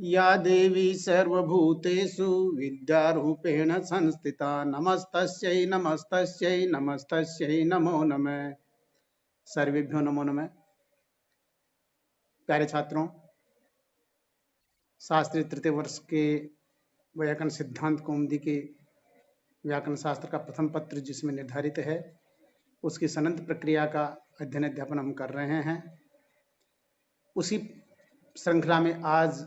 या देवी सर्वभूतेषु विद्यारूपेण संस्थिता नमस्तस्यै नमस्तस्यै नमस्तस्यै नमो नमः। सर्वेभ्यो नमो नमः। प्यारे छात्रों, शास्त्री तृतीय वर्ष के व्याकरण सिद्धांत कौमुदी के व्याकरण शास्त्र का प्रथम पत्र जिसमें निर्धारित है उसकी सनंत प्रक्रिया का अध्ययन अध्यापन हम कर रहे हैं। उसी श्रृंखला में आज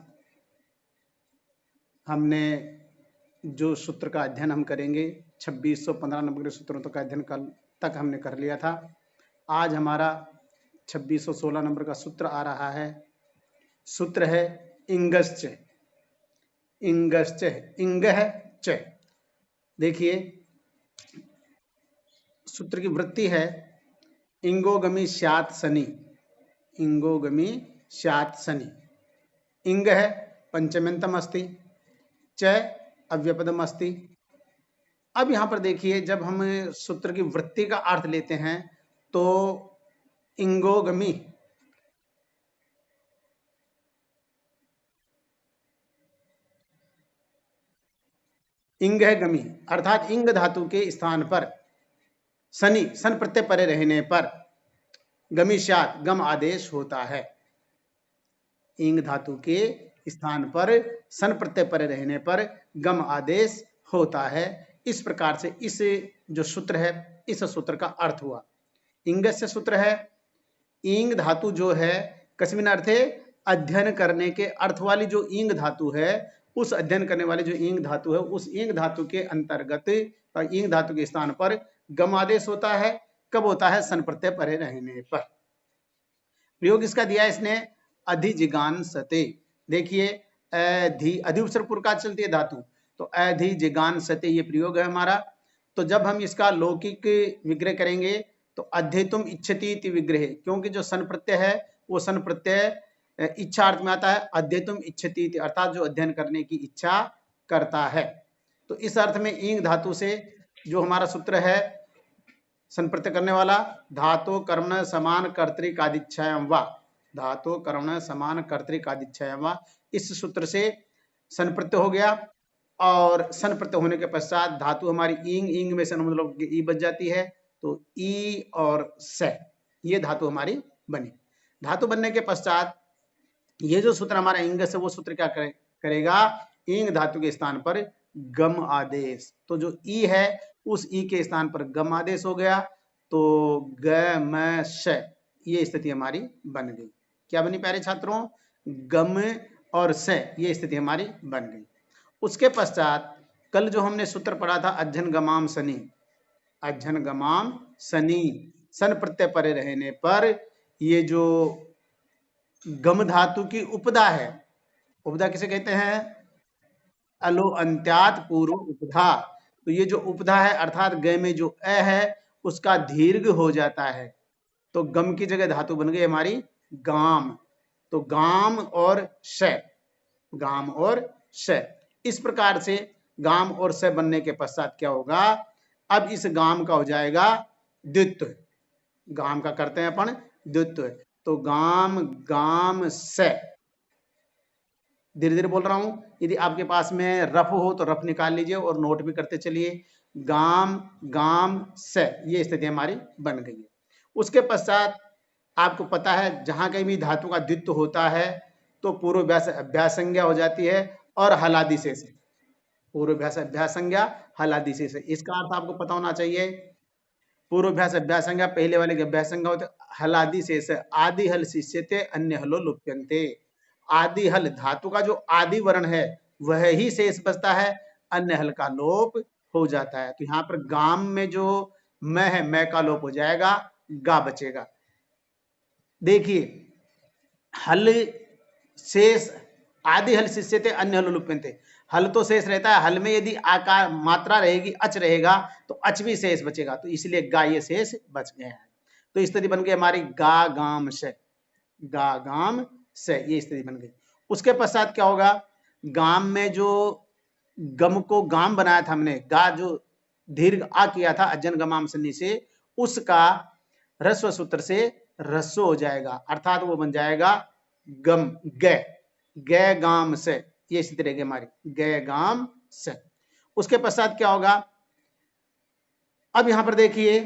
हमने जो सूत्र का अध्ययन हम करेंगे 2615 नंबर के सूत्रों तक का अध्ययन कल तक हमने कर लिया था। आज हमारा 2616 नंबर का सूत्र आ रहा है। सूत्र है इंगश्च। इंगश्च, इंग है च। देखिए सूत्र की वृत्ति है इंगोगमी स्यात् शनि। इंगोगमी स्यात् शनि। इंग है पंचम्यंतम अस्ति, च अव्यपदम अस्ति। अब यहां पर देखिए जब हम सूत्र की वृत्ति का अर्थ लेते हैं तो इंगोगमी इंग है गमी अर्थात इंग धातु के स्थान पर शनि सन प्रत्यय परे रहने पर गमी स्यात् गम आदेश होता है। इंग धातु के स्थान पर सन प्रत्यय परे रहने पर गम आदेश होता है। इस प्रकार से इस जो सूत्र है इस सूत्र का अर्थ हुआ। इंग से सूत्र है इंग धातु जो है कस्मिन अर्थे अध्ययन करने के अर्थ वाली जो इंग धातु है उस अध्ययन करने वाली जो इंग धातु है उस इंग धातु के अंतर्गत इंग धातु के स्थान पर गम आदेश होता है। कब होता है? सन प्रत्यय परे रहने पर। प्रयोग इसका दिया इसने अधिजिगांसते। देखिए अधि उपसर्ग पूर्व का चलती है धातु तो अधिजिगांसते ये प्रयोग है हमारा। तो जब हम इसका लौकिक विग्रह करेंगे तो अध्येतुम इच्छति इति विग्रह, क्योंकि जो सन प्रत्यय है वो सन प्रत्यय इच्छा अर्थ में आता है। अध्येतुम इच्छति इति अर्थात जो अध्ययन करने की इच्छा करता है। तो इस अर्थ में इंग धातु से जो हमारा सूत्र है सन प्रत्यय करने वाला धातु कर्मण समान कर्तृकादिच्छायाम वा, धातु कर्मण समान कर्तृकादिच्छायाम वा, इस सूत्र से सन प्रत्यय हो गया। और सन प्रत्यय होने के पश्चात धातु हमारी इंग, इंग में सन मतलब ई बच जाती है तो ई और स ये धातु हमारी बनी। धातु बनने के पश्चात ये जो सूत्र हमारा इंग से वो सूत्र क्या करेगा? इंग धातु के स्थान पर गम आदेश। तो जो ई है उस ई के स्थान पर गम आदेश हो गया तो ग म श ये स्थिति हमारी बन गई। क्या बनी प्यारे छात्रों? गम और स ये स्थिति हमारी बन गई। उसके पश्चात कल जो हमने सूत्र पढ़ा था अध्ययन गमाम शनि, अध्ययन गमाम शनि सन प्रत्यय परे रहने पर ये जो गम धातु की उपधा है, उपधा किसे कहते हैं? अलो अंत्यात पूर्व उपधा। तो ये जो उपधा है अर्थात ग में जो अ है उसका दीर्घ हो जाता है तो गम की जगह धातु बन गई हमारी गाम। तो गाम और श, गाम और श। इस प्रकार से गाम और स बनने के पश्चात क्या होगा? अब इस गाम का हो जाएगा द्वित्व। गाम का करते हैं अपन द्वित्व। तो गाम गाम स, धीरे धीरे बोल रहा हूं। यदि आपके पास में रफ हो तो रफ निकाल लीजिए और नोट भी करते चलिए। गाम गाम स ये स्थिति हमारी बन गई है। उसके पश्चात आपको पता है जहां कहीं भी धातु का द्वित्व होता है तो पूर्वाभ्यास अभ्यास संज्ञा हो जाती है और हलादि शेष। पूर्वाभ्यास अभ्यास संज्ञा हलादि शेष। इसका अर्थ आपको पता होना चाहिए। पूर्वाभ्यास अभ्यास संज्ञा पहले वाले के अभ्यास संज्ञा होते हलादि शेष। आदि हल शिष्यते अन्य हलो लुप्यन्ते। आदि हल धातु का जो आदि वर्ण है वह ही शेष बचता है, अन्य हल का लोप हो जाता है। तो यहाँ पर गाम में जो म है मैं का लोप हो जाएगा, गा बचेगा। देखिए हल शेष आदि हल शिष्यते अन्य हल लुप्यन्ते। हल तो शेष रहता है, हल में यदि आकार मात्रा रहेगी अच रहेगा तो अच भी शेष बचेगा तो इसलिए गा ये शेष बच गया है। तो स्थिति बन गई हमारी गा गाम से, गा गाम से ये स्थिति बन गई। उसके पश्चात क्या होगा? गाम में जो गम को गाम बनाया था हमने, गा जो दीर्घ आ किया था अजन गमाम सन्नी से, उसका रस्व सूत्र से रस्व हो जाएगा अर्थात वो बन जाएगा गम ग। गै गाम से, ये इसी तरह की हमारी गै गाम से। उसके पश्चात क्या होगा, अब यहां पर देखिए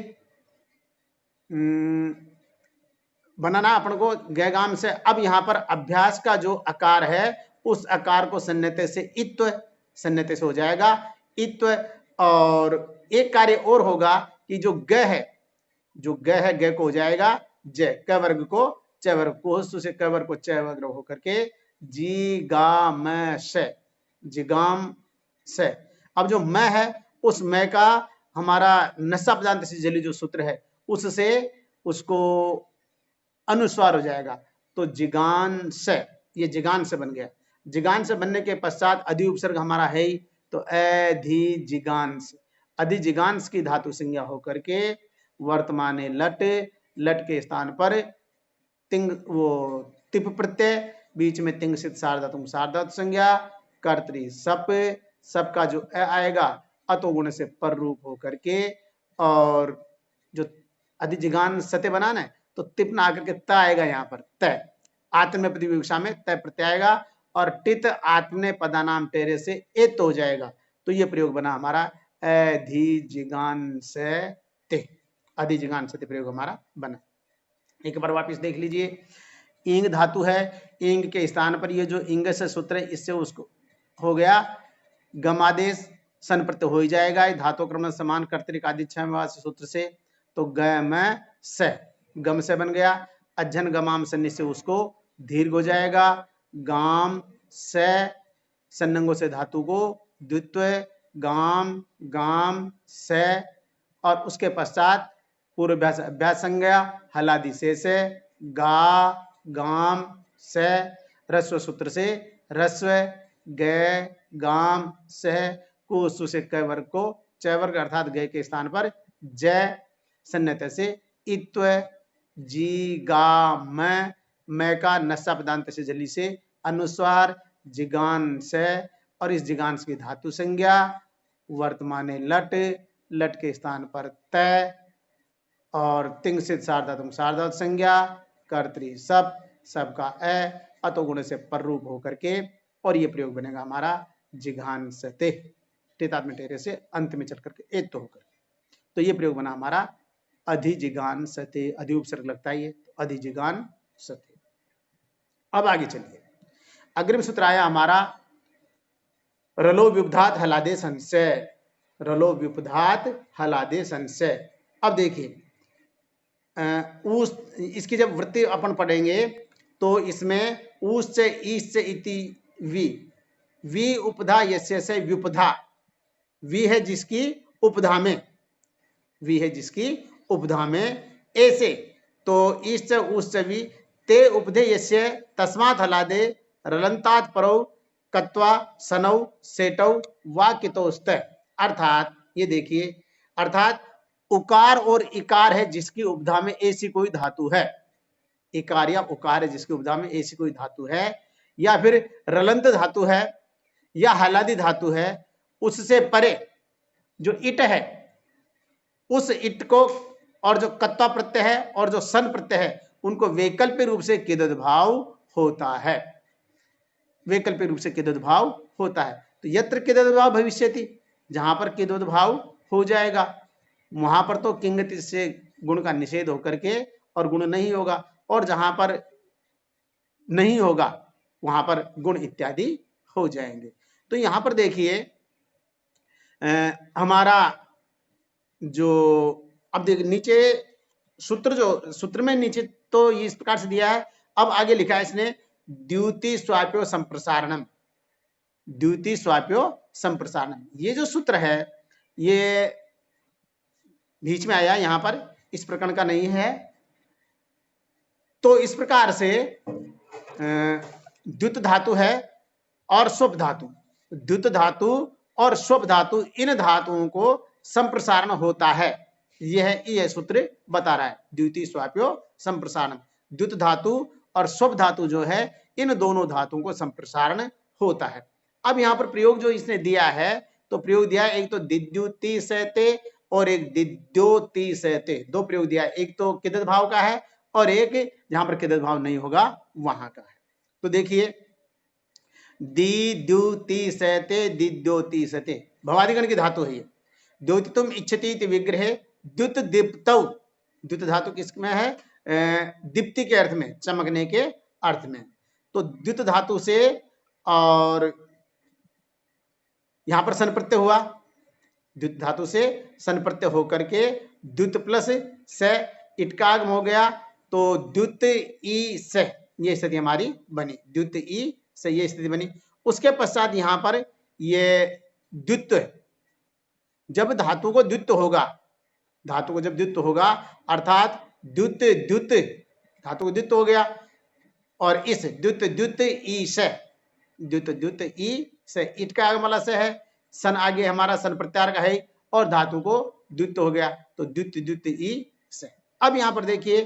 बनाना अपन को गैगाम से। अब यहां पर अभ्यास का जो आकार है उस आकार को सन्नते से इत्व, सन्नते से हो जाएगा इत्व। और एक कार्य और होगा कि जो ग है, जो ग है ग को हो जाएगा ज, क वर्ग को च वर्ग को, से क वर्ग को च वर्ग होकर के जी गा म श, जिगाम से। अब जो मैं है उस मैं का हमारा नशा पदांत से जली जो सूत्र है उससे उसको अनुस्वार हो जाएगा, तो जिगान से, ये जिगान से बन गया। जिगान से बनने के पश्चात अधि उपसर्ग हमारा है ही, तो अधिजिगांस, अधिजिगांस की धातु संज्ञा होकर के वर्तमान लट, लट के स्थान पर तिंग वो तिप प्रत्यय, बीच में तिंग सिद्ध सार्वधातुक सार्वधातु संज्ञा, कर्तरी सप, सप का जो आएगा अतो गुण से पर रूप होकर के, और जो अधिजिगान सत्य बनाना है तो तिप ना आकर के त आएगा यहाँ पर तय, आत्म प्रतिविवक्षा में तय प्रत्यय आएगा, और टित आत्मने पदानाम टेरे से एत हो जाएगा। तो ये प्रयोग बना हमारा अधिजिगान से ते, अधिजिगान से प्रयोग हमारा बना। एक बार वापस देख लीजिए, इंग धातु है, इंग के स्थान पर ये जो इंग से सूत्र है इससे उसको हो गया गमादेश, सन प्रत्यय हो ही जाएगा, धातु क्रम समान कर्तरिक आदि सूत्र से, तो ग में से, गम से बन गया। अज्जन गमाम सन्नि से उसको दीर्घ हो जाएगा, गाम से, सन्नंगों से धातु को द्वित्व, गाम गाम से, और उसके पश्चात पूर्व अभ्यास संज्ञा हलादि से गा गाम से, रस्व सूत्र से रस्व ग गाम से, को से क वर्ग को च वर्ग अर्थात ग के स्थान पर जय, सन्नत से इत्व, जी गा मैं का नशा पदांत से जली से अनुस्वार, जिगान से, और इस जिगांश की धातु संज्ञा वर्तमान लट, लट के स्थान पर तय, और तिंग सिद्ध सार्वधातुक सार्वधातु संज्ञा, कर्तरी सब, सब का अतो गुण से पर रूप होकर के, और ये प्रयोग बनेगा हमारा जिघान सते, टेतात्म टेरे से अंत में चल करके एक तो होकर, तो ये प्रयोग बना हमारा अधिजिगान सते, अधि उपसर्ग लगता है ये, तो अधिजिगान सते। अब आगे चलिए, अग्रिम सूत्र आया हमारा रलो व्युपधात हलादे संशय, रलो व्युपधात हलादे संशय। अब देखिए इसकी जब वृत्ति अपन पढ़ेंगे तो इसमें ऊस से ईस से इति वी उपधा यस्य से व्युपधा, वी है जिसकी उपधा में, वी है जिसकी उपधा में, ऐसे तो ईश्च उश्च वी ते उपधे यस्य तस्मात् हलादे रलंतात परौ कत्वा सनौ सेटौ वाकितोस्त। अर्थात ये देखिए, अर्थात उकार और इकार है जिसकी उपधा में ऐसी कोई धातु है, इकार या उकार है जिसकी उपधा में ऐसी कोई धातु है, या फिर रलंत धातु है या हलादी धातु है, उससे परे जो इट है उस इट को, और जो कत्वा प्रत्यय है और जो सन प्रत्यय है उनको वैकल्पिक रूप से किदध भाव होता है, वैकल्पिक रूप से किदध भाव होता है। तो यत्र किदध भाव भविष्यति, जहां पर किदध भाव हो जाएगा वहां पर तो किंगति से गुण का निषेध होकर के और गुण नहीं होगा, और जहां पर नहीं होगा वहां पर गुण इत्यादि हो जाएंगे। तो यहां पर देखिए हमारा जो अब देख नीचे सूत्र, जो सूत्र में नीचे तो इस प्रकार से दिया है, अब आगे लिखा है इसने द्युति स्वाप्यो संप्रसारणम, द्युति स्वाप्यो संप्रसारणम। ये जो सूत्र है ये बीच में आया, यहां पर इस प्रकरण का नहीं है। तो इस प्रकार से द्युत धातु है और स्वप धातु, द्युत धातु और स्वप धातु, इन धातुओं को संप्रसारण होता है, यह सूत्र बता रहा है, द्युति स्वाप्यो संप्रसारण, द्युत धातु और स्वप धातु जो है इन दोनों धातुओं को संप्रसारण होता है। अब यहाँ पर प्रयोग जो इसने दिया है, तो प्रयोग दिया है एक तो दिद्युति सहते और एक दिद्योति सहते, दो प्रयोग दिया है, एक तो किदध भाव का है और एक जहां पर किदध भाव नहीं होगा वहां का है। तो देखिए दी द्युति सते दिद्योति सते, भवादिगण की धातु है ये। द्योतितुम इच्छति इति विग्रहे द्युत दीप्तौ, द्युत धातु किसमें है? दीप्ति के अर्थ में, चमकने के अर्थ में। तो द्युत धातु से, और यहां पर सन प्रत्यय हुआ, द्युत धातु से सन प्रत्यय होकर के द्युत प्लस स इटकागम हो गया, तो द्युत ई स, ये स्थिति हमारी बनी, द्युत ई से ये स्थिति बनी। उसके पश्चात यहां पर ये द्वित्व, जब धातु को द्वित्व होगा, धातु को जब द्वित्व होगा अर्थात द्युत द्युत, धातु को द्वित्व हो गया, और इस द्युत द्युत ई से, द्युत द्युत ई से, इट का आगम वाला से है, सन आगे हमारा सन प्रत्यार का है, और धातु को द्वित्व हो गया, तो द्युत द्युत ई से। अब यहां पर देखिए,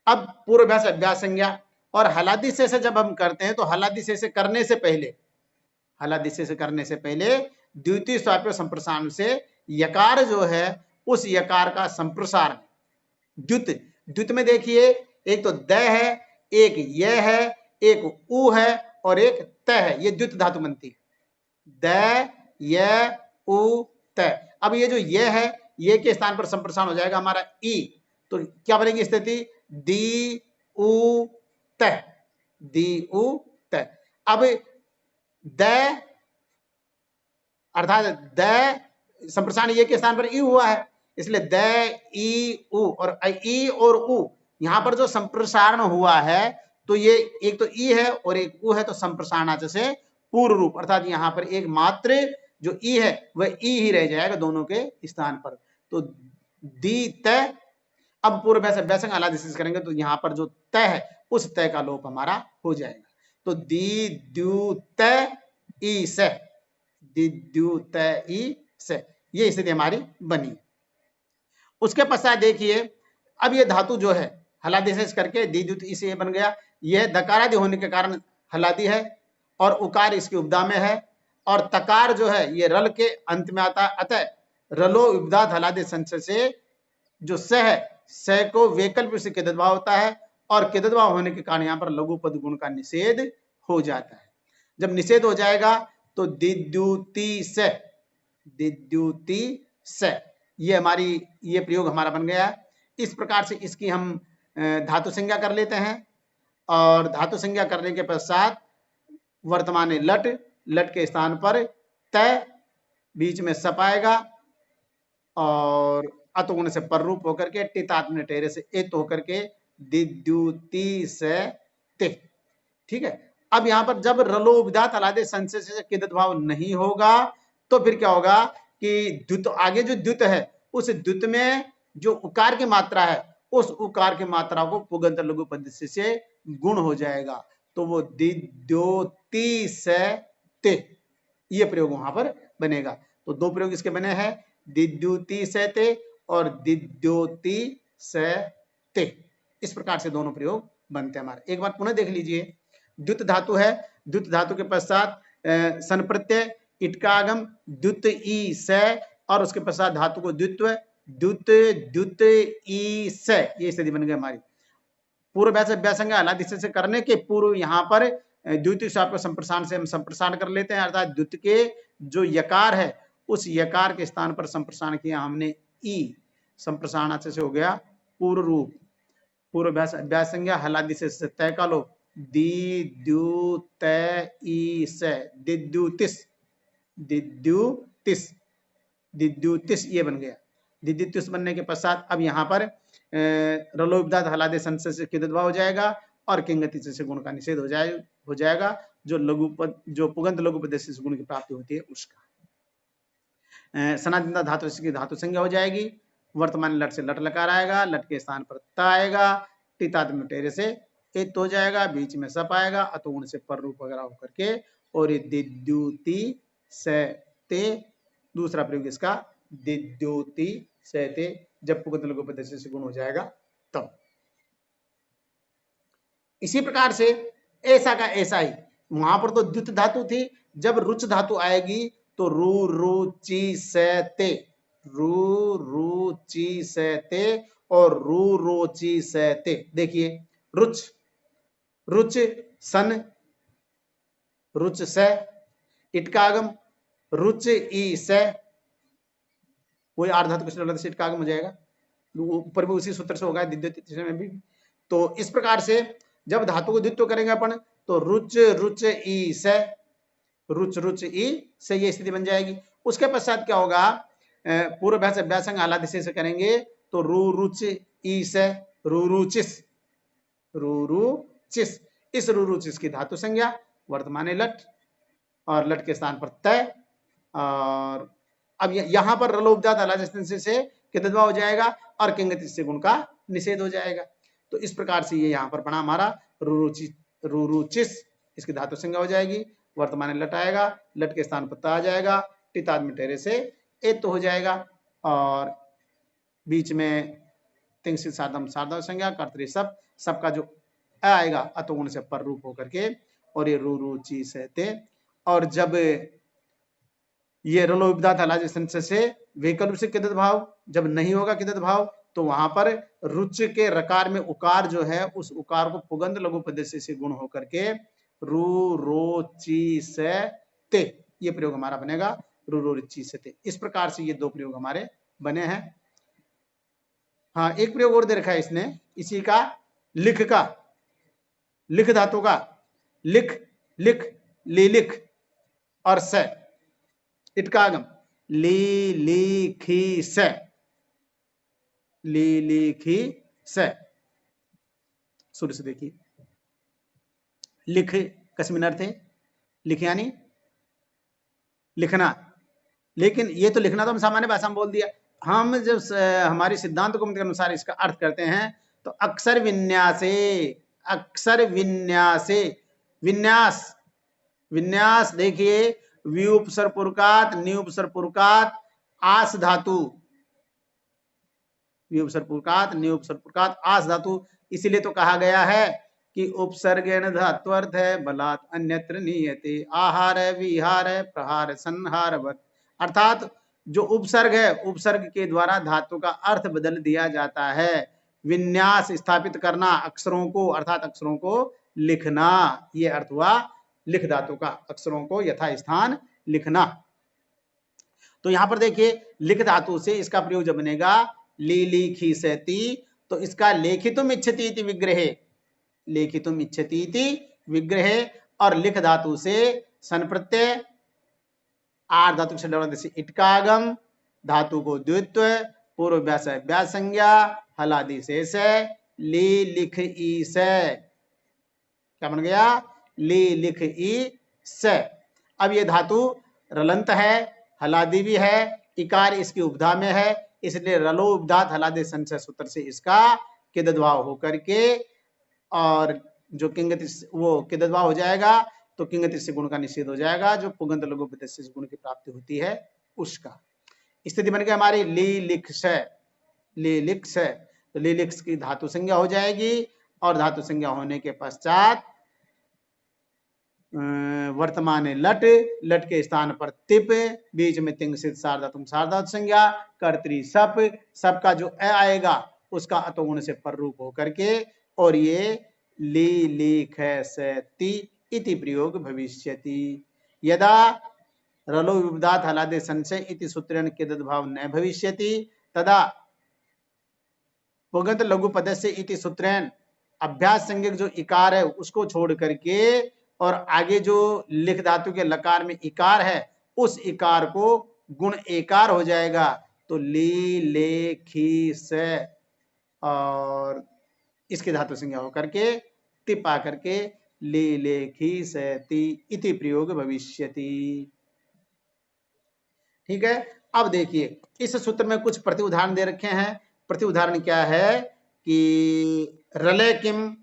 अब पूर्वाभ्यास अभ्यास संज्ञा और हलादी से जब हम करते हैं, तो हलादी से करने से पहले, हलादी से करने से पहले द्वितीय स्वाप्य संप्रसारण से यकार जो है, उस यकार का संप्रसारण, द्युत, द्युत में देखिए एक तो द है, एक य है, एक उ है, और एक त है, ये द्युत धातु बनती है, द य उ त। अब ये जो ये है, ये के स्थान पर संप्रसारण हो जाएगा हमारा ई, तो क्या बनेगी स्थिति? दी उ त, दी उ त। अब द अर्थात द संप्रसारण ये के स्थान पर ई हुआ है, इसलिए द ई उ, और ई और उ यहां पर जो संप्रसारण हुआ है, तो ये एक तो ई है और एक उ है, तो संप्रसारणाच से पूर्व रूप, अर्थात यहां पर एक मात्र जो ई है वह ई ही रह जाएगा दोनों के स्थान पर, तो दी त। अब पूर्वाभ्यास अभ्यास हलादी से करेंगे, तो यहां पर जो त है उस त का लोप हमारा हो जाएगा, तो दी द्युत ई से, दिद्युत ई से, ये स्थिति हमारी बनी। उसके पश्चात देखिए, अब ये धातु जो है हलादी से करके दिद्युत ई से बन गया, यह दकारादि होने के कारण हलादी है, और उकार इसकी उपदा में है, और तकार जो है ये रल के अंत में आता है, अतः रलो उपदात हलादी संचय से जो स है, स को वैकल्प से किदद्भाव होता है, और किदद्भाव होने के कारण यहाँ पर लघु पद गुण का निषेध हो जाता है। जब निषेध हो जाएगा तो दिद्युति से, दिद्युति से, ये हमारी, ये प्रयोग हमारा बन गया है। इस प्रकार से इसकी हम धातु संज्ञा कर लेते हैं, और धातु संज्ञा करने के पश्चात वर्तमान लट, लट के स्थान पर त, बीच में सप आएगा, और अतुगुण से पर रूप होकर के टितात्म टेरे से एत होकर के दिद्युति से ते, ठीक है। अब यहां पर जब रलो उपदात हलादे संचय से किदत भाव नहीं होगा, तो फिर क्या होगा कि द्युत, आगे जो द्युत है उस द्युत में जो उकार की मात्रा है, उस उकार की मात्रा को पुगंत लघु पद्धति से गुण हो जाएगा, तो वो दिद्योति से ते, ये प्रयोग वहां पर बनेगा। तो दो प्रयोग इसके बने हैं, दिद्युति से ते और दिद्योति से ते, इस प्रकार से दोनों प्रयोग बनते हैं हमारे। एक बार पुनः देख लीजिए, द्युत धातु है, द्युत धातु के पश्चात सन प्रत्यय, इटकागम, द्युत ई से, और उसके पश्चात धातु को द्वित्व, द्युत द्युत ई से, ये स्थिति बन गई हमारी। पूर्वाभ्यास अभ्यास हलादी से करने के पूर्व यहाँ पर द्वितीय स्वाप्य संप्रसारण से हम संप्रसारण कर लेते हैं, अर्थात द्युत के जो यकार है उस यकार के स्थान पर संप्रसारण किया हमने ई, संप्रसारण से हो गया पूर्व रूप। पूर्वाभ्यास अभ्यास संज्ञा हलादी से तय का लो, दिद्युत ई से, दिद्युतिस, दिद्युतिस, दिद्युतिस, ये बन गया। दिद्युतिस बनने के पश्चात अब यहाँ पर रलोपदात हलादे संचय से किदद्भाव हो जाएगा, और किंगति से गुण का निषेध हो जाएगा, जो लघुपद, जो पुगंत लघुपद से गुण की प्राप्ति होती है उसका। सनातन धातु की धातु संज्ञा हो जाएगी, वर्तमान लट से लट लकार आएगा, लट के स्थान पर त आएगा, टितात्म टेरे से एत हो जाएगा, बीच में सप आएगा, अतुगुण से पर रूप वगैरह होकर के, और ये दिद्युति से ते, दूसरा प्रयोग इसका दिद्युति से ते, जब पुगंत लघुपद से गुण हो जाएगा तब। इसी प्रकार से ऐसा का ऐसा ही, वहां पर तो द्युत धातु थी, जब रुच धातु आएगी तो रू रुचि से ते, रू रुचि से ते, और रू रोचि से ते। देखिए रुच, रुच सन, रुच से, इटकागम रुच ई से, वही आर्ध धातु कुछ से इटकागम हो जाएगा, ऊपर भी उसी सूत्र से होगा, द्वितीय तीसरे में भी। तो इस प्रकार से जब धातु को द्वित्व करेंगे अपन तो रुच रुच ई से, रुच रुच ई से ये स्थिति बन जाएगी। उसके पश्चात क्या होगा, पूर्वाभ्यास अभ्यासंग आलादिशे से करेंगे तो रू रुच ई से रुरुचिस, रुरुचिस। इस रुरुचिस की धातु संज्ञा वर्तमान लट और लट के स्थान पर तय। और अब यहां पर रलोपदात अलादिशे से कितवा हो जाएगा और किंगति से गुण का निषेध हो जाएगा। तो इस प्रकार से ये यहाँ पर बना हमारा रुरुचिस, इसकी धातु संज्ञा हो जाएगी, वर्तमान लट आएगा, लट के स्थान पर ता आ जाएगा, टित आदमी ठहरे से एत तो हो जाएगा, और बीच में तिंग साधम साधव संज्ञा कर्तरी सब का जो अ आएगा अतोगुण से पर रूप होकर के, और ये रुरुचि सहते। और जब ये रलो विपदात हलाज से विकल्प से किदत भाव जब नहीं होगा किदत भाव, तो वहां पर रुच के रकार में उकार जो है उस उकार को पुगंध लघु पदस्य से गुण होकर के रू रो ची से ते, ये प्रयोग हमारा बनेगा रू रो ची से ते। इस प्रकार से ये दो प्रयोग हमारे बने हैं। हाँ, एक प्रयोग और दे रखा है इसने, इसी का लिख का, लिख धातु का, लिख लिख ली लिख और से इटकागम ली लिखी से, ली लिखी से। शुरू से देखिए, लिख कस्मिन अर्थ है, लिख यानी लिखना, लेकिन ये तो लिखना तो हम सामान्य भाषा में बोल दिया। हम जब हमारी सिद्धांत को के अनुसार इसका अर्थ करते हैं तो अक्षर विन्यासे, अक्षर विन्यासे, विन्यास, विन्यास देखिए व्युपसर्ग पुरकात न्युपसर्ग पुरकात आस धातु, व्युपसर्ग पुरकात न्युपसर्ग पुरकात आस धातु, इसीलिए तो कहा गया है कि उपसर्गेण धात्वर्थ है बलात् अन्यत्र नीयते, आहार विहार प्रहार संहारवत्, अर्थात जो उपसर्ग है उपसर्ग के द्वारा धातु का अर्थ बदल दिया जाता है। विन्यास स्थापित करना अक्षरों को, अर्थात अक्षरों को लिखना, ये अर्थ हुआ लिख धातु का, अक्षरों को यथा स्थान लिखना। तो यहां पर देखिए लिख धातु से इसका प्रयोग जब बनेगा ली लिखी सती, तो इसका लेखितुम इच्छति इति विग्रहे, लेखितुम इच्छति इति विग्रहे, और लिख धातु से सन प्रत्यय आर धातु से इटकागम, धातु को द्वित्व, पूर्व व्यास व्यास संज्ञा, हलादि शेष ली लिख ई से, क्या बन गया ली लिख ई से। अब ये धातु रलंत है, हलादि भी है, इकार इसकी उपधा में है, इसलिए रलो उपधात हलादि संचय सूत्र से इसका किदद्भाव होकर के, और जो किंगति वो किदद्भाव हो जाएगा, तो किंगति से गुण का निषेध हो जाएगा, जो पुगंत लघु उपदेश से गुण की प्राप्ति होती है उसका। स्थिति बन गई हमारी ली लिख से, ली लिख से, तो ली लिख की धातु संज्ञा हो जाएगी, और धातु संज्ञा होने के पश्चात वर्तमान लट, लट के स्थान पर तिप, बीच में तिंग सिद्ध सार्वधातुक सार्वधातु संज्ञा, कर्तरी सप का जो अ आएगा उसका अतोगुण से पर रूप होकर के, और ये ली लिख ति इति प्रयोग भविष्यति। यदा रलो विपदात हलादे संशय इति सूत्रेण किदद्भाव न भविष्यति, तदा पुगंत लघु पदस्य इति सूत्रेण अभ्यास संज्ञक जो इकार है उसको छोड़ करके, और आगे जो लिख धातु के लकार में इकार है उस इकार को गुण एकार हो जाएगा, तो ली लेखी से, और इसके धातु संज्ञा होकर के तिप आकर के ली लेखी से ति इति प्रयोग भविष्यति। ठीक है, अब देखिए इस सूत्र में कुछ प्रति उदाहरण दे रखे हैं। प्रति उदाहरण क्या है कि रले किम,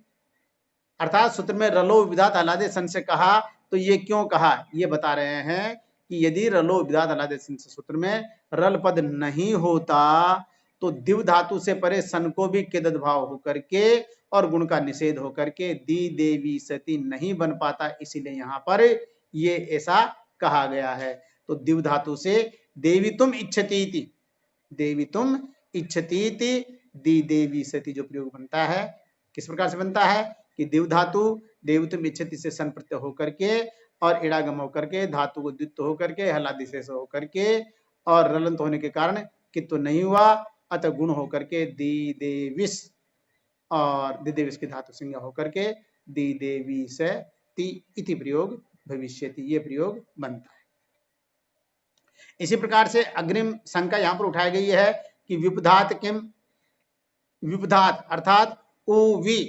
अर्थात सूत्र में रलो विधात हलादे सन से कहा, तो ये क्यों कहा ये बता रहे हैं कि यदि रलो विधात हलादे सन से सूत्र में रल पद नहीं होता तो दिव धातु से परे सन को भी किदत भाव होकर के और गुण का निषेध होकर के दी देवी सती नहीं बन पाता, इसीलिए यहाँ पर ये ऐसा कहा गया है। तो दिव धातु से देवी तुम इच्छती, देवी तुम इच्छती दी देवी सती जो प्रयोग बनता है, किस प्रकार से बनता है कि दिव धातु देवतुम इच्छति से सन प्रत्यय होकर के और इड़ागम होकर के धातु को द्वित्व होकर के हलादि से होकर के और रलंत होने के कारण कित्व नहीं हुआ, अतः गुण होकर के दी देविस और दिदेविस की धातु संज्ञा होकर के दी देवी से ति इति प्रयोग भविष्यति, ये प्रयोग बनता है। इसी प्रकार से अग्रिम शंका यहाँ पर उठाई गई है कि विपधात किम, विपधात अर्थात उवी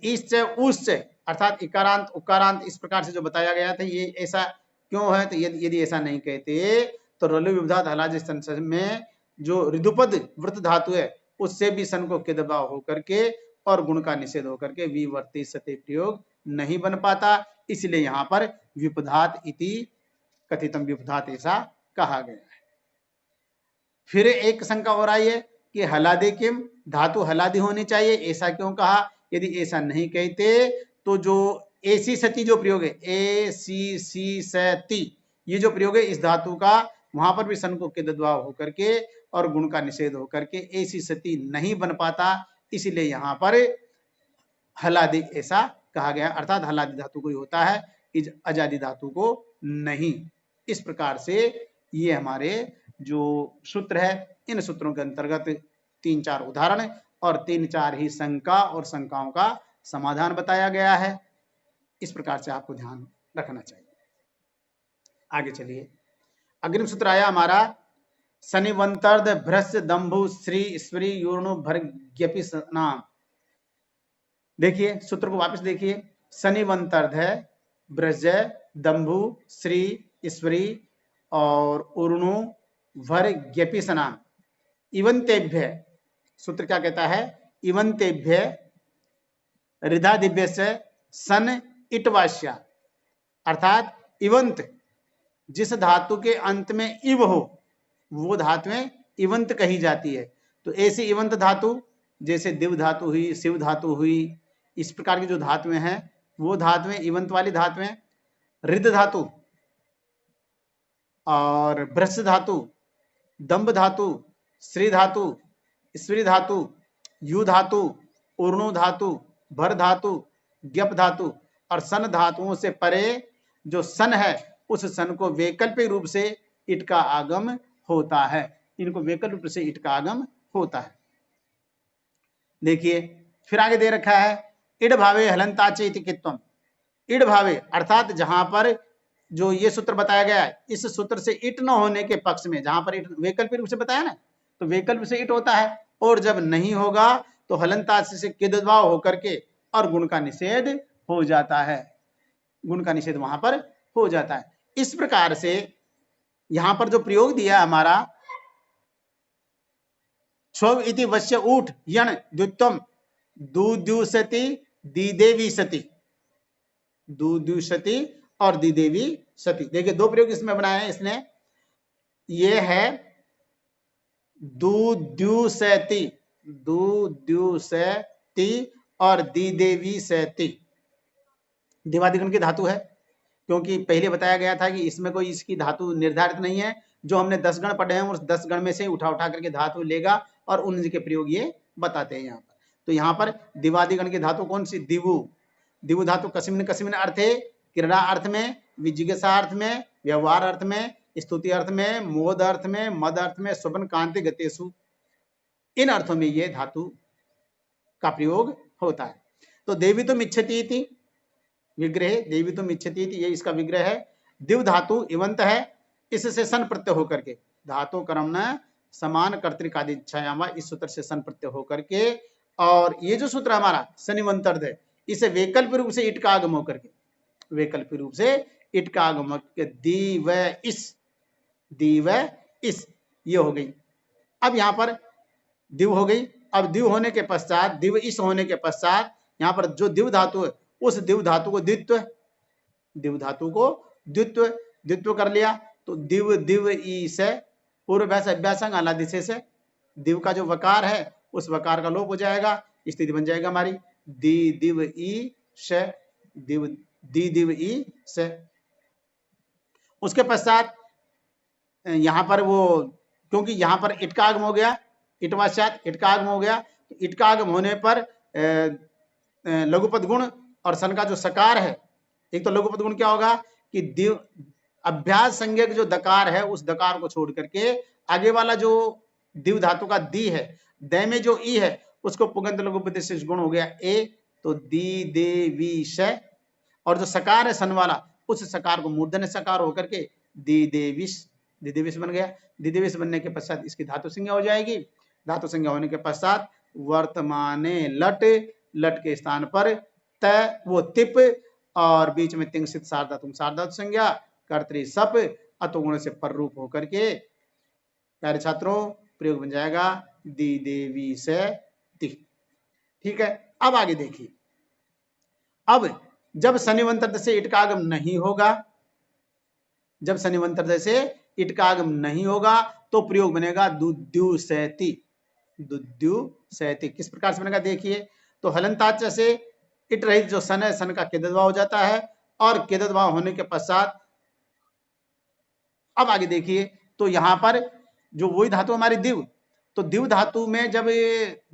ईश्च उश्च अर्थात इकारांत उकारांत इस प्रकार से जो बताया गया था, ये ऐसा क्यों है? तो यदि ऐसा नहीं कहते तो रलु विपधात हलाज संसर्ग में जो ऋदुपद वृत्त धातु है उससे भी सन को किदबाव होकर के और गुण का निषेध होकर के विवर्ती सते प्रयोग नहीं बन पाता, इसलिए यहाँ पर विपधात इति कथितम विपधात ऐसा कहा गया है। फिर एक शंका और आई है कि हलादि किम, धातु हलादि होनी चाहिए, ऐसा क्यों कहा? यदि ऐसा नहीं कहते तो जो एसी सती जो प्रयोग है ए सी सी सती, ये जो प्रयोग है इस धातु का, वहां पर भी सन को किदद्वाव होकर के और गुण का निषेध होकर के एसी सती नहीं बन पाता, इसलिए यहाँ पर हलादि ऐसा कहा गया, अर्थात हलादि धातु को ही होता है, इस अजादि धातु को नहीं। इस प्रकार से ये हमारे जो सूत्र है, इन सूत्रों के अंतर्गत 3-4 उदाहरण और 3-4 ही शंका और शंकाओं का समाधान बताया गया है। इस प्रकार से आपको ध्यान रखना चाहिए। आगे चलिए, अग्रिम सूत्र आया हमारा शनिवंतर्द भ्रस्य दंभु श्री ईश्वरी यूर्णु भर्ग्यपि नाम। देखिए सूत्र को वापस देखिए, शनिवंतर्द है ब्रज दंभु श्री ईश्वरी और उर्णु भर्ग्यपि नाम। इवंतेभ्य, सूत्र क्या कहता है? इवंतेभ्य ऋधादिभ्य से सन इटवाश्या, अर्थात इवंत जिस धातु के अंत में इव हो वो धातुएं इवंत कही जाती है। तो ऐसी इवंत धातु जैसे दिव धातु हुई, शिव धातु हुई, इस प्रकार की जो धातुएं हैं वो धातुएं इवंत वाली धातुएं। ऋद धातु और भ्रष्ट धातु, दंभ धातु, श्री धातु, ईश्वरी धातु, यु धातु, उर्णु धातु, भर धातु, ज्ञप धातु और सन धातुओं से परे जो सन है उस सन को वैकल्पिक रूप से इट का आगम होता है। इनको वैकल्पिक रूप से इट का आगम होता है। देखिए फिर आगे दे रखा है इड भावे हलंताचे इति कित्वम। इड भावे अर्थात जहां पर जो ये सूत्र बताया गया है, इस सूत्र से इट न होने के पक्ष में, जहां पर इट वैकल्पिक रूप से बताया ना, तो वैकल्प से इट होता है, और जब नहीं होगा तो हलंताचे से किदद्वाव होकर के और गुण का निषेध हो जाता है, गुण का निषेध वहां पर हो जाता है। इस प्रकार से यहां पर जो प्रयोग दिया हमारा क्षोभ इति वश्य ऊठ यण द्वित्वम दुद्युसति दिदेवी सती, दुद्युसति और दिदेवी सती। देखिए दो प्रयोग इसमें बनाए हैं इसने, ये है दुद्युसति, दुद्युसति और दिदेवी सती। दिवादिगण की धातु है, क्योंकि पहले बताया गया था कि इसमें कोई इसकी धातु निर्धारित नहीं है, जो हमने 10 गण पढ़े हैं उस 10 गण में से उठा उठा करके धातु लेगा और उनके प्रयोग ये बताते हैं यहाँ पर। तो यहाँ पर दिवादिगण की धातु कौन सी? दिवु। दिवु धातु कस्मिन कस्मिन अर्थे, क्रीड़ा अर्थ में, विजिज्ञासा अर्थ में, व्यवहार अर्थ में, स्तुति अर्थ में, मोद अर्थ में, मद अर्थ में, शोभन कांति गतेषु, इन अर्थों में ये धातु का प्रयोग होता है। तो देवी तो इच्छति थी विग्रह, देवी तो इच्छति, ये इसका विग्रह है। दिव धातु इवंत है, इससे सन प्रत्यय होकर के धातु कर्म न समान कर्तृकादि इच्छायाम, इस सूत्र से सन प्रत्यय होकर के, और ये जो सूत्र हमारा शनिवंतर्द है इसे वैकल्पिक रूप से इट का आगम होकर के, वैकल्पिक रूप से इट का आगम होकर दिव इस, दिव इस, ये हो गई। अब यहाँ पर दिव हो गई। अब दिव होने के पश्चात, दिव इस होने के पश्चात यहाँ पर जो दिव धातु है उस दिव धातु को द्वित्व, दिव धातु को द्वित्व, द्वित्व कर लिया तो दिव दिव ई से पूर्व अभ्यासंग अनादि से दिव का जो वकार है उस वकार का लोप हो जाएगा, स्थिति बन जाएगा हमारी दी दिव ई से, दिव दी दिव ई से। उसके पश्चात यहाँ पर वो, क्योंकि यहाँ पर इट का आगम हो गया, इटवाश्चात इट का आगम हो गया, तो इट का आगम होने पर लघुपद गुण और सन का जो सकार है, एक तो लघुपद गुण क्या होगा कि दिव अभ्यास संज्ञक जो दकार है उस दकार को छोड़ करके आगे वाला जो दिव धातु का दी है, द में जो ई है उसको पुगंत लघुपद से गुण हो गया ए, तो दी दे वी श, और जो सकार है सन वाला उस सकार को मूर्धन्य सकार होकर के दी देविश बन गया। दिदेविश बनने के पश्चात इसकी धातु संज्ञा हो जाएगी। धातु संज्ञा होने के पश्चात वर्तमाने लट, लट के स्थान पर त वो तिप और बीच में तिंग सित सार्वधातुक सार्वधातु संज्ञा कर्तरी सप अतुगुण से पर रूप होकर के प्यारे छात्रों प्रयोग बन जाएगा दी देवी से ति। ठीक है, अब आगे देखिए, अब जब शनिवंतर से इट का आगम नहीं होगा, जब शनिवंतर से इट का आगम नहीं होगा तो प्रयोग बनेगा दुद्युसैति। दुद्युसैति किस प्रकार से बनेगा देखिए, तो हलंताच से इट रहित जो सन है सन का केदद्वा हो जाता है, और केदद्वा होने के पश्चात अब आगे देखिए, तो यहां पर जो वही धातु हमारी दिव, तो दिव धातु में जब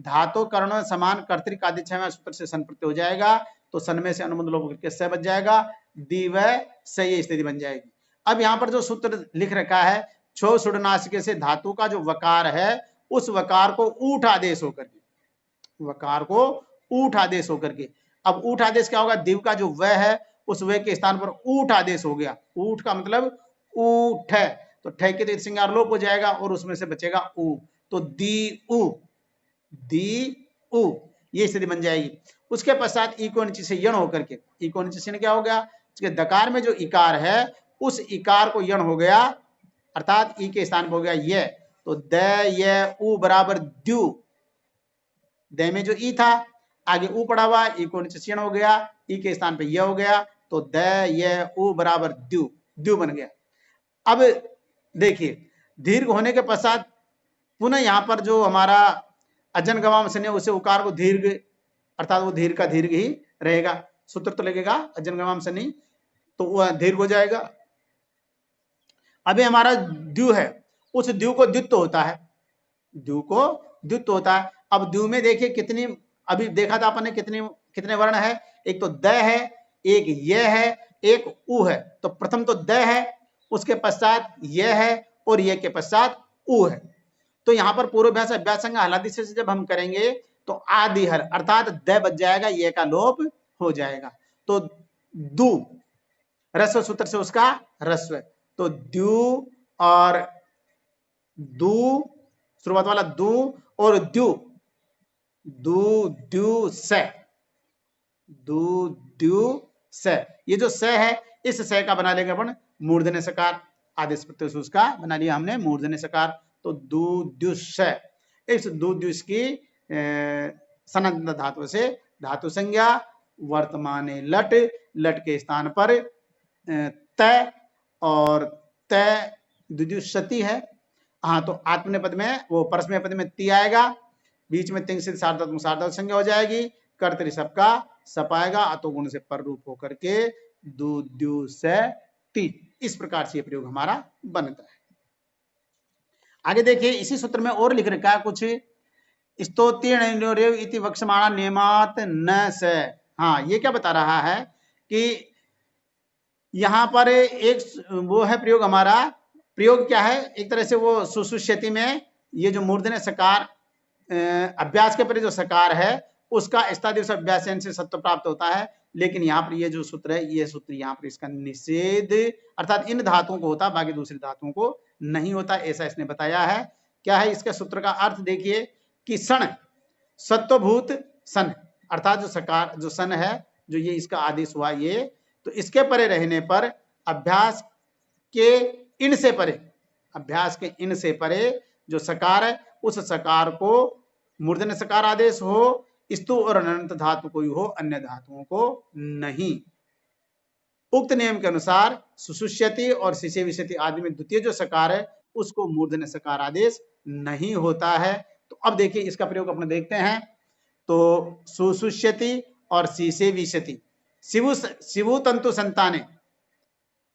धातु कर्ण समान कर्तृक आदि छह सूत्र से सन प्रत्यय हो जाएगा तो सन में से अनुबंध लोप करके स बच जाएगा, दिव स ये स्थिति बन जाएगी। अब यहाँ पर जो सूत्र लिख रखा है छो सुडनासिक से धातु का जो वकार है उस वकार को ऊठ आदेश होकर के, वकार को ऊठ आदेश होकर के, अब ऊठ आदेश क्या होगा, दिव का जो व है उस व के स्थान पर ऊठ आदेश हो गया। ऊठ का मतलब ऊठ है, तो ठे के श्रृंगार लोप हो जाएगा और उसमें से बचेगा ऊ, तो दी उ ये स्थिति बन जाएगी। उसके पश्चात ई को नीचे से यण होकर के, ई को नीचे से क्या हो गया, इसके दकार में जो इकार है उस इकार को यण हो गया, अर्थात ई के स्थान पर हो गया ये, तो द ये उ बराबर द्यू, द में जो ई था आगे ऊ पड़ा हुआ, ई को नीचे से यण हो गया, ई के स्थान पर यह हो गया, तो द ये उ बराबर द्यू, द्यू बन गया। अब देखिए दीर्घ होने के पश्चात पुनः यहाँ पर जो हमारा अजन गवाम से उसे उकार को दीर्घ, अर्थात वो दीर्घ का दीर्घ ही रहेगा, सूत्र तो लगेगा अजन गवाम से नहीं, तो वह दीर्घ हो जाएगा। अभी हमारा द्यू है, उस द्यू को द्युत्व होता है, द्यू को द्युत्व होता है। अब द्यू में देखिए कितनी, अभी देखा था अपन ने कितने वर्ण है, एक तो द है, एक ये है, एक उ है, तो प्रथम तो द है, उसके पश्चात यह है और ये के पश्चात उ है। तो यहाँ पर पूर्वाभ्यास अभ्यास हलादि से जब हम करेंगे तो आदि हर अर्थात द बच जाएगा, ये का लोप हो जाएगा, तो दु रस्व सूत्र से उसका रस्व, तो द्यू और दु शुरुआत वाला दु और द्यू, दु द्यू से, दु द्यू से, ये जो स है इस स का बना लेंगे अपन मूर्धन्य सकार, आदेश प्रत्यय से उसका बना लिया हमने मूर्धन्य सकार, तो दुद्युष, इस दुद्युष की सनंद धातु से धातु संज्ञा वर्तमाने लट, लट के स्थान पर त और त दुद्युषति है, हाँ तो आत्मनेपद में वो परस्मय पद में ती आएगा, बीच में तिंग सिद्ध सार्वधातुक सार्वधातुक संज्ञा हो जाएगी, कर्तरी सबका सप आएगा, अतो गुण से पर रूप होकर के दुद्युषति, इस प्रकार से ये प्रयोग हमारा बनता है। आगे देखिए इसी सूत्र में और लिख रखा है कुछ, स्तोतीर्ण इति वक्षमाणा नियमात न से, हाँ ये क्या बता रहा है कि यहाँ पर एक वो है प्रयोग, हमारा प्रयोग क्या है, एक तरह से वो सुसुष्यति में ये जो मूर्धन्य सकार अभ्यास के परे जो सकार है उसका स्तादिवस अभ्यास से सत्व प्राप्त होता है, लेकिन यहाँ पर ये जो सूत्र है ये सूत्र यहाँ पर इसका निषेध, अर्थात इन धातुओं को होता, बाकी दूसरी धातुओं को नहीं होता, ऐसा इसने बताया है। क्या है इसका सूत्र का अर्थ देखिए कि सन सत्वभूत सन, अर्थात जो सकार जो सन है जो ये इसका आदेश हुआ ये, तो इसके परे रहने पर अभ्यास के इन से परे, अभ्यास के इन से परे जो सकार है उस सकार को मूर्धन्य सकार आदेश हो, स्तु और अनंत धातु कोई हो, अन्य धातुओं को नहीं। उक्त नियम के अनुसार सुसुष्यति और शिशे विशति आदि में द्वितीय जो सकार है उसको मूर्धन्य सकार आदेश नहीं होता है। तो अब देखिए इसका प्रयोग अपने देखते हैं, तो सुसुष्यति और शिशे विशति, शिवु तंतु संताने,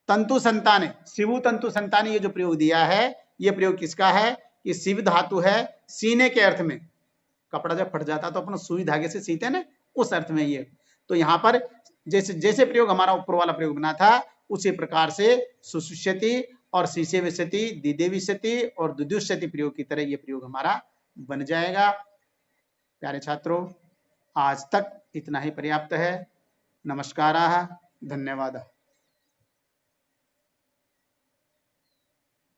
तंतु संताने, शिवु तंतु संताने, ये जो प्रयोग दिया है ये प्रयोग किसका है कि शिव धातु है, सीने के अर्थ में, कपड़ा जब फट जाता तो अपन सुई धागे से सीते ना, उस अर्थ में ये। तो यहाँ पर जैसे जैसे प्रयोग हमारा ऊपर वाला प्रयोग बना था उसी प्रकार से सुशुष्यति और शीशे विशति, दीदे विशति और दुदुष्यति प्रयोग की तरह ये प्रयोग हमारा बन जाएगा। प्यारे छात्रों, आज तक इतना ही पर्याप्त है। नमस्काराः, धन्यवाद।